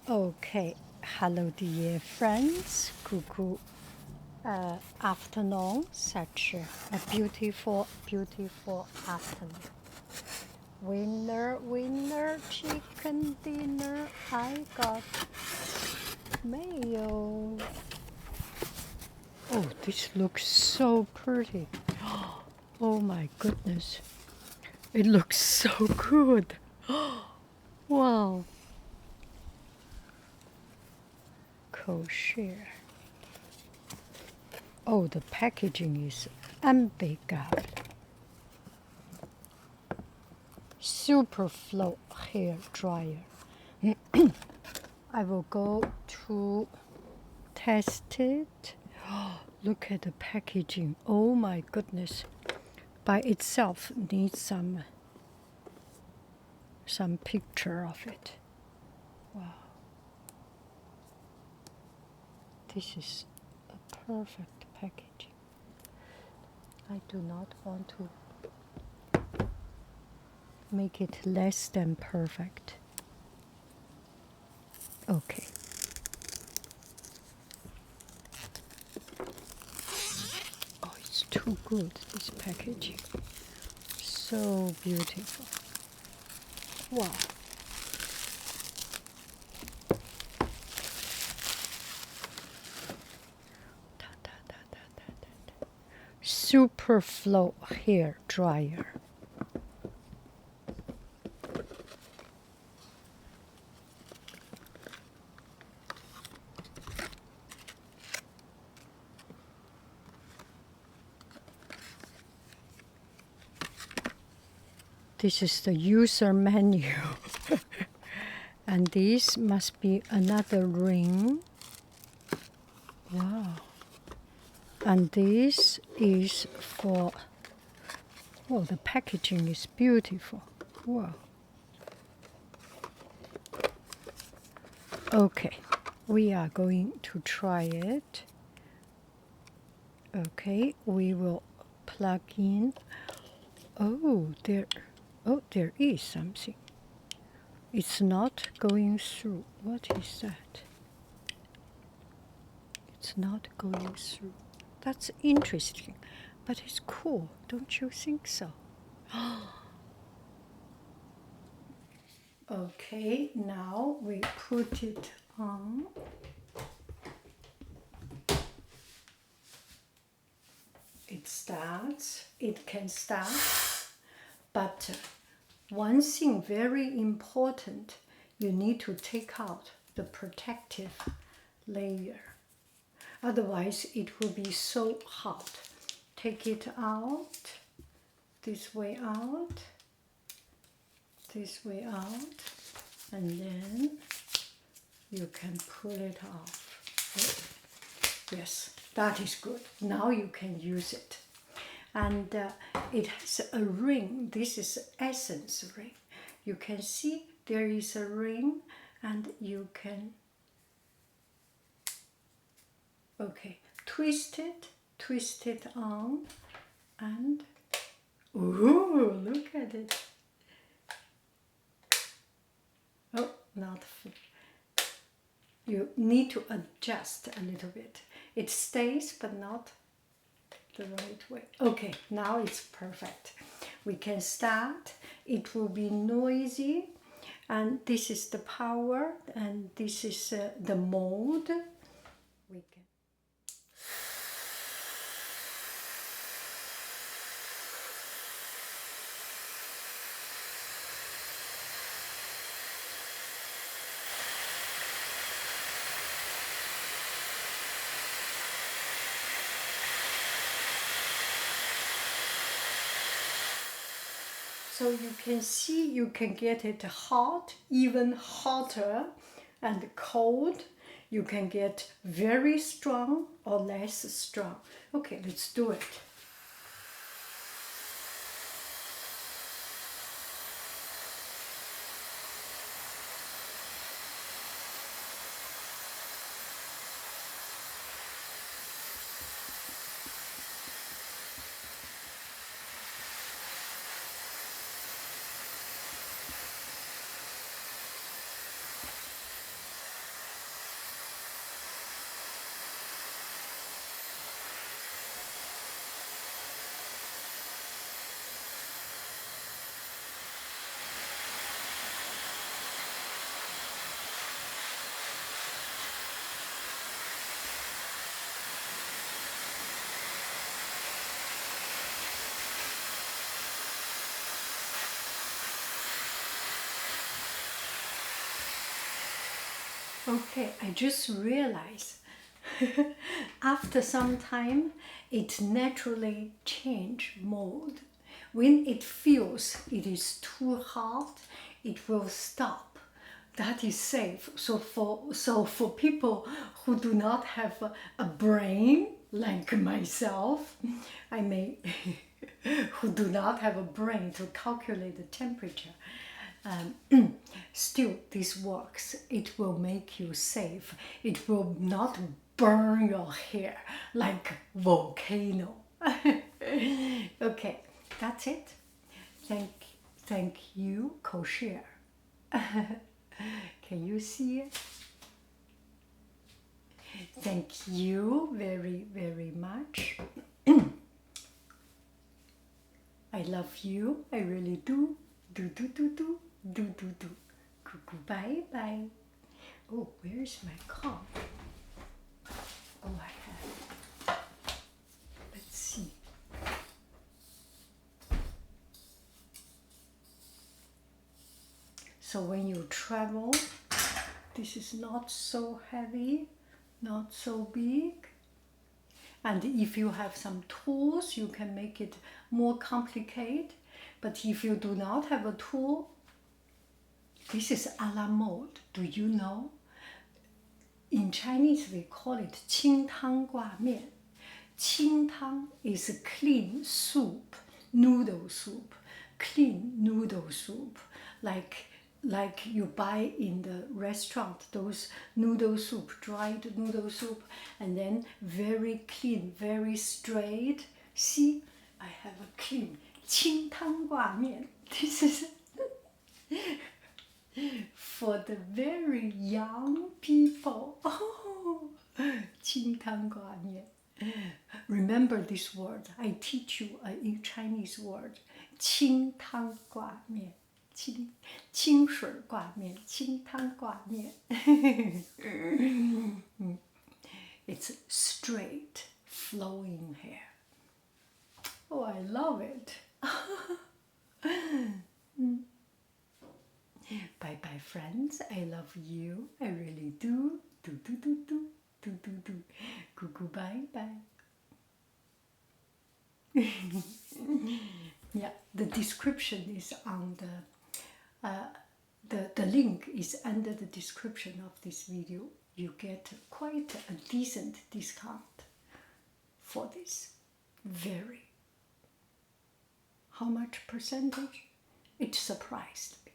Okay, hello dear friends, cuckoo afternoon, such a beautiful, beautiful afternoon. Winner, winner, chicken dinner, I got mayo. Oh, this looks so pretty. Oh my goodness, it looks so good. Wow, Coshare. Oh, the packaging is unbigable. Superflow hair dryer. I will go to test it. Look at the packaging. Oh my goodness. By itself needs some picture of it. Wow. This is a perfect packaging. I do not want to make it less than perfect. Okay. Oh, it's too good, this packaging. So beautiful. Wow. Da, da, da, da, da, da. Superflow hair dryer. This is the user menu. And this must be another ring. Wow. And this is for, oh, the packaging is beautiful. Wow. Okay, we are going to try it. Okay, we will plug in. Oh, there is something. It's not going through. What is that? It's not going through. That's interesting, but it's cool, don't you think so? Okay, now we put it on. It starts, it can start, but one thing very important, you need to take out the protective layer. Otherwise, it will be so hot. Take it out, this way out, this way out, and then you can pull it off. Yes, that is good. Now you can use it. And it has a ring. This is essence ring. You can see there is a ring, and you can, okay, twist it on, and ooh, look at it. Oh, not full. You need to adjust a little bit. It stays, but not the right way. Okay, now it's perfect. We can start. It will be noisy, and this is the power, and this is the mode. We can. So you can see, you can get it hot, even hotter, and cold. You can get very strong or less strong. Okay, let's do it. Okay, I just realized after some time it naturally change mode. When it feels it is too hot, it will stop. That is safe. So for people who do not have a brain like myself, I may who do not have a brain to calculate the temperature, still this works. It will make you safe. It will not burn your hair like volcano. Okay, that's it. Thank you, Coshare. Can you see it? Thank you very, very much. I love you. I really do. Do, do, do, do. Do, do, do. Cuckoo, bye, bye. Oh, where's my cup? Oh, I have. Let's see. So when you travel, this is not so heavy, not so big. And if you have some tools, you can make it more complicated. But if you do not have a tool, this is a la mode. Do you know? In Chinese, we call it 清汤挂面. 清汤 is a clean soup, noodle soup, clean noodle soup, like you buy in the restaurant, those noodle soup, dried noodle soup, and then very clean, very straight. See, I have a clean 清汤挂面. This is for the very young people. Oh, 清汤挂面. Remember this word. I teach you a Chinese word. 清汤挂面. 清水挂面. 清汤挂面. It's straight, flowing hair. Oh, I love it. Bye bye, friends. I love you. I really do. Do do do do do do do. Cuckoo, bye bye. Yeah, the description is on the link is under the description of this video. You get quite a decent discount for this. Very. How much percentage? It surprised me.